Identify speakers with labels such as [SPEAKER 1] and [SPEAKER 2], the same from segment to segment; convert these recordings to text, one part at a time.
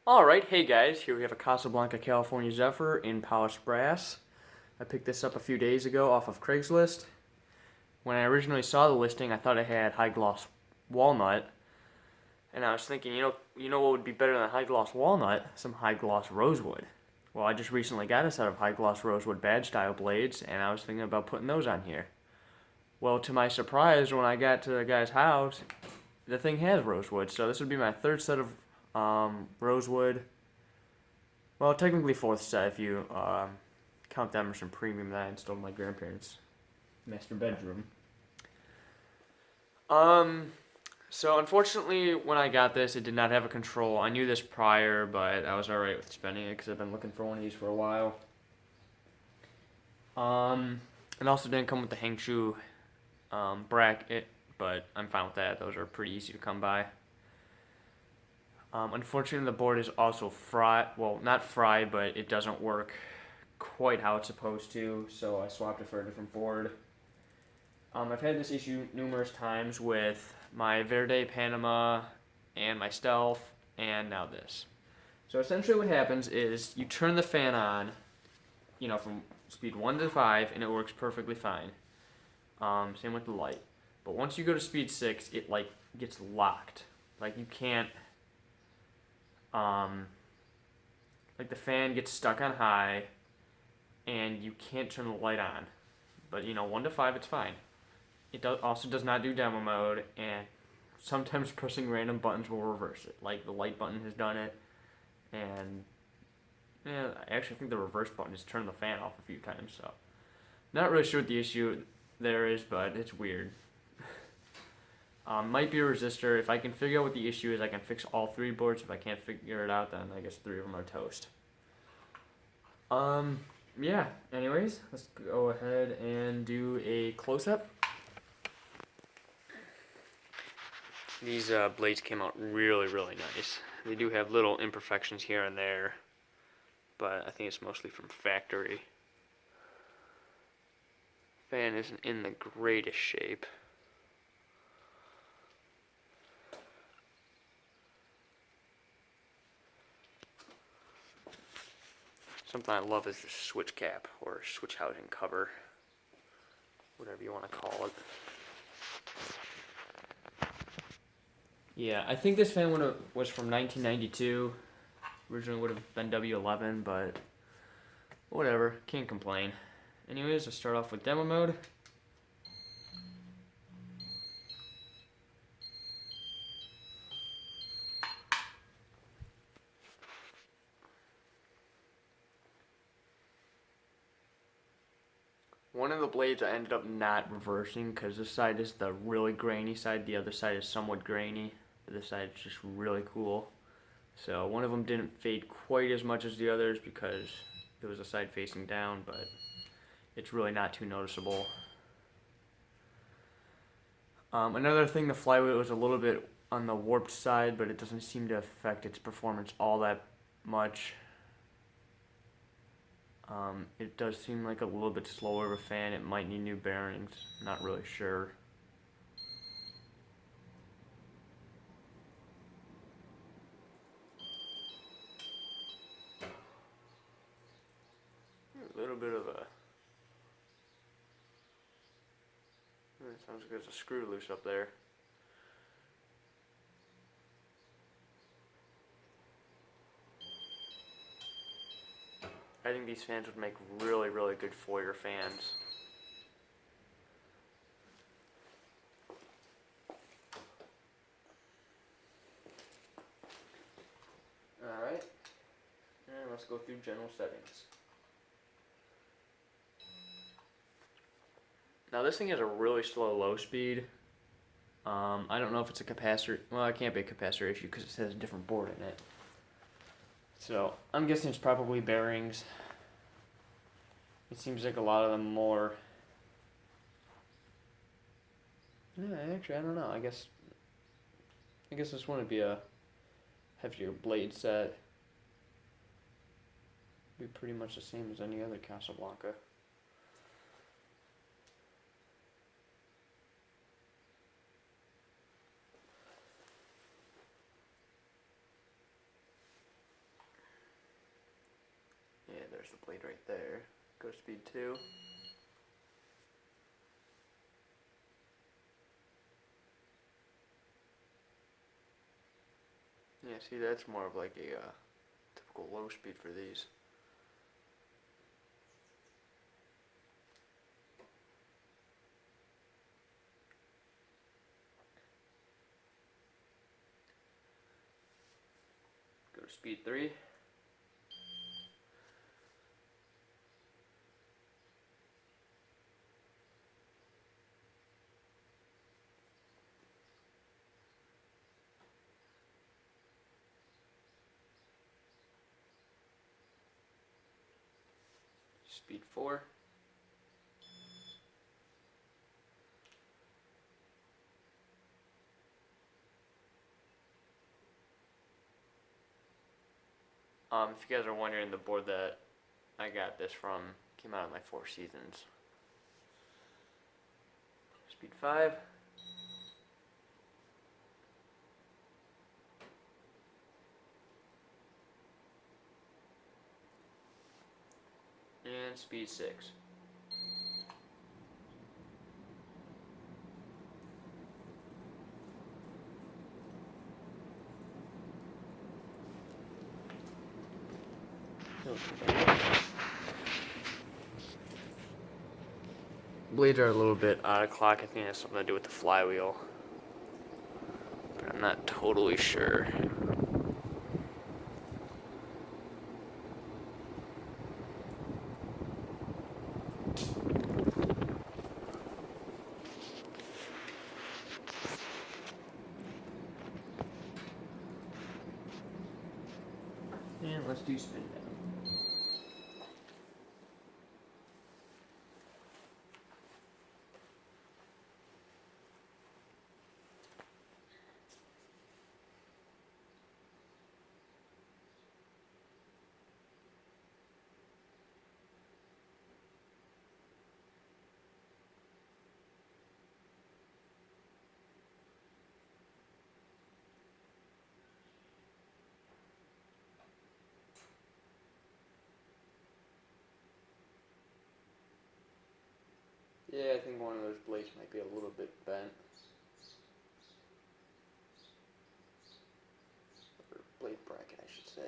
[SPEAKER 1] Alright, hey guys, here we have a Casablanca California Zephyr in polished brass. I picked this up a few days ago off of Craigslist. When I originally saw the listing, I thought it had high gloss walnut, and I was thinking, you know what would be better than high gloss walnut? Some high gloss rosewood. Well, I just recently got a set of high gloss rosewood badge style blades, and I was thinking about putting those on here. Well, to my surprise, when I got to the guy's house, the thing has rosewood, so this would be my third set of rosewood. Well, technically fourth set if you count the Emerson Premium that I installed in my grandparents' master bedroom. So unfortunately, when I got this, it did not have a control. I knew this prior, but I was alright with spending it because I've been looking for one of these for a while. It also didn't come with the hang shoe bracket, but I'm fine with that. Those are pretty easy to come by. Unfortunately, the board is also fried. Well, not fried, but it doesn't work quite how it's supposed to, so I swapped it for a different board. I've had this issue numerous times with my Verde Panama and my Stealth, and now this. So essentially what happens is you turn the fan on, from speed 1 to 5, and it works perfectly fine. Same with the light. But once you go to speed 6, it, gets locked. You can't, the fan gets stuck on high, and you can't turn the light on. But 1 to 5, it's fine. It also does not do demo mode, and sometimes pressing random buttons will reverse it. Like the light button has done it, and I actually think the reverse button has turned the fan off a few times. So, not really sure what the issue there is, but it's weird. Might be a resistor. If I can figure out what the issue is, I can fix all three boards. If I can't figure it out, then I guess 3 of them are toast. Yeah. Anyways, let's go ahead and do a close-up. These blades came out really, really nice. They do have little imperfections here and there, but I think it's mostly from factory. Fan isn't in the greatest shape. Something I love is the switch cap, or switch housing cover, whatever you want to call it. Yeah, I think this fan was from 1992. Originally would have been W11, but whatever, can't complain. Anyways, let's start off with demo mode. One of the blades I ended up not reversing because this side is the really grainy side, the other side is somewhat grainy, but this side is just really cool. So one of them didn't fade quite as much as the others because it was a side facing down, but it's really not too noticeable. Another thing, the flywheel was a little bit on the warped side, but it doesn't seem to affect its performance all that much. It does seem like a little bit slower of a fan. It might need new bearings. Not really sure. A little bit of a... It sounds like there's a screw loose up there. I think these fans would make really, really good foyer fans. Alright, and let's go through general settings. Now this thing has a really slow low speed. I don't know if it's a capacitor. Well, it can't be a capacitor issue because it has a different board in it. So I'm guessing it's probably bearings. It seems like a lot of them more. Yeah, actually, I don't know. I guess this wouldn't be a heavier blade set. It'd be pretty much the same as any other Casablanca. there's the blade right there. Go to speed 2. Yeah, see, that's more of like a typical low speed for these. Go to speed 3. Speed 4. If you guys are wondering, the board that I got this from came out of my Four Seasons. Speed 5. And speed 6. Blades are a little bit out of clock. I think it has something to do with the flywheel, but I'm not totally sure. And let's do spin down. Yeah, I think one of those blades might be a little bit bent. Or blade bracket, I should say.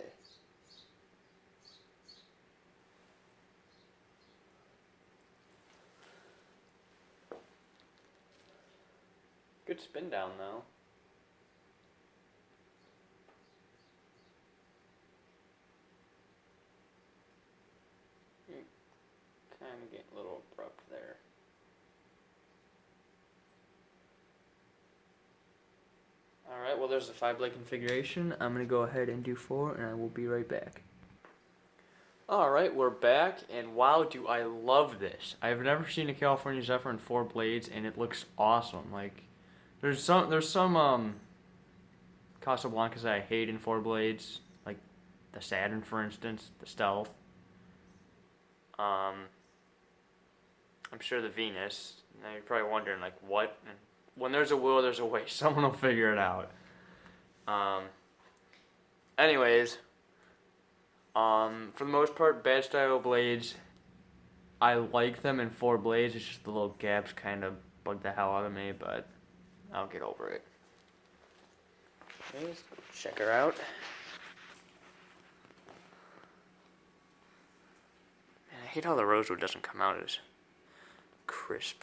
[SPEAKER 1] Good spin down though. Kind of getting a little abrupt there. Alright, well there's the 5-blade configuration. I'm going to go ahead and do 4 and I will be right back. Alright, we're back, and wow, do I love this. I've never seen a California Zephyr in 4 blades, and it looks awesome. Like, there's some Casablancas that I hate in 4 blades, like the Saturn, for instance, the Stealth. I'm sure the Venus. Now you're probably wondering, like, what? And when there's a will, there's a way. Someone will figure it out. Anyways, for the most part, bad style blades, I like them in 4 blades. It's just the little gaps kind of bug the hell out of me, but I'll get over it. Okay, let's go check her out. Man, I hate how the rosewood doesn't come out as crisp.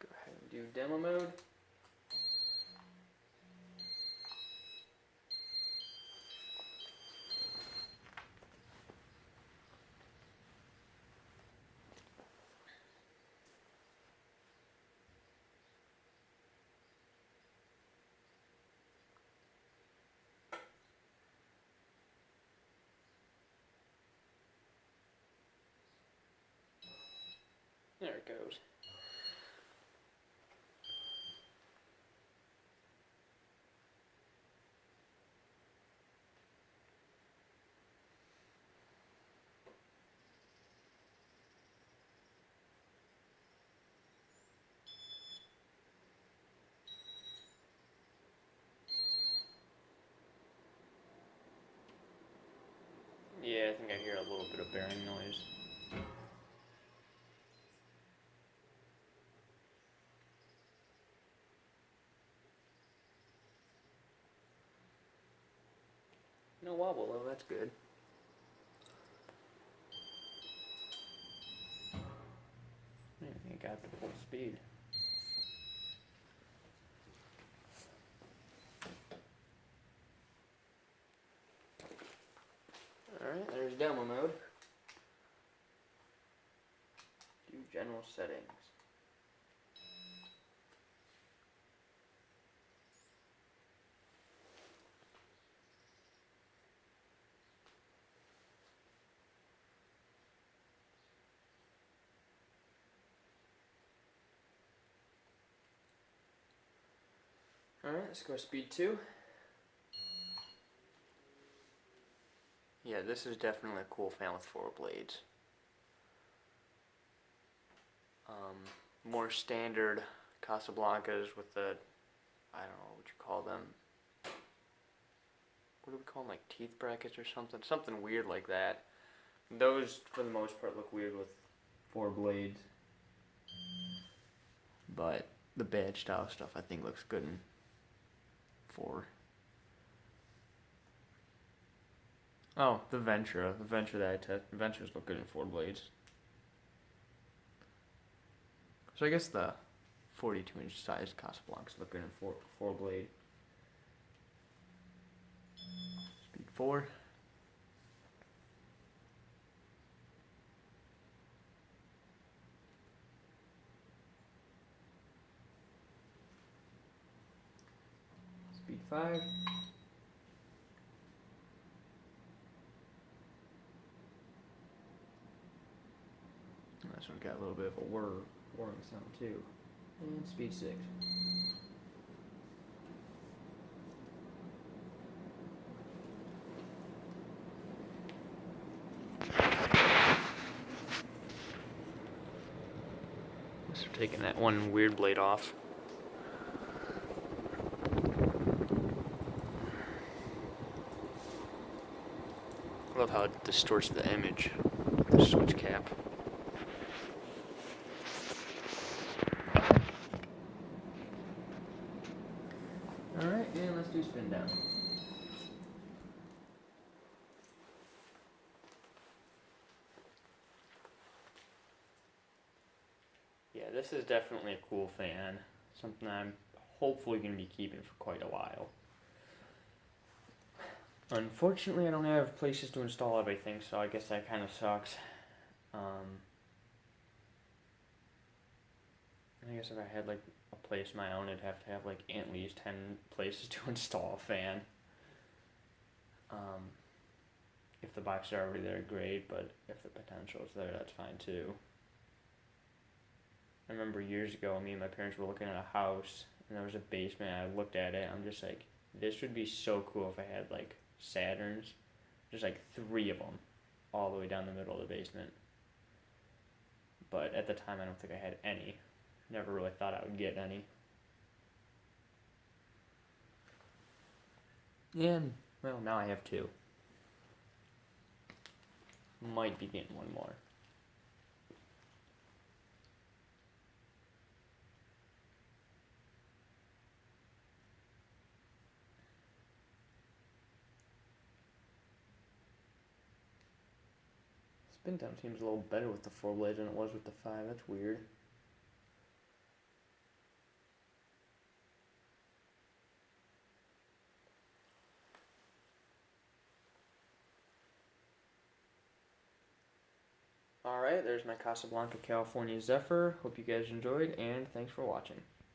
[SPEAKER 1] Go ahead and do demo mode. There it goes. bearing noise. No wobble though, that's good. Yeah, you got the full speed. Alright, there's demo mode. Do general settings. Alright, let's go speed 2. Yeah, this is definitely a cool fan with 4 blades. More standard Casablancas with the, I don't know what you call them. What do we call them, like teeth brackets or something? Something weird like that. Those, for the most part, look weird with 4 blades. But the badge style stuff I think looks good in 4. Oh, the Ventura. The Ventura that I tested. Venturas look good in 4 blades. So I guess the 42-inch sized Casablancas look good in 4 blade. Speed 4. Speed 5. This one got a little bit of a whirring sound too. And speed 6. So taking that one weird blade off. I love how it distorts the image, the switch cap. Alright, and let's do spin down. Yeah, this is definitely a cool fan. Something I'm hopefully going to be keeping for quite a while. Unfortunately, I don't have places to install everything, so I guess that kind of sucks. I guess if I had like a place of my own, I'd have to have like at least 10 places to install a fan. If the boxes are already there, great, but if the potential is there, that's fine too. I remember years ago, me and my parents were looking at a house, and there was a basement, and I looked at it, and I'm just like, this would be so cool if I had like Saturns, just like 3 of them, all the way down the middle of the basement. But at the time, I don't think I had any. Never really thought I would get any. And, well, now I have 2. Might be getting one more. Spin down seems a little better with the 4 blades than it was with the 5. That's weird. Alright, there's my Casablanca California Zephyr. Hope you guys enjoyed, and thanks for watching.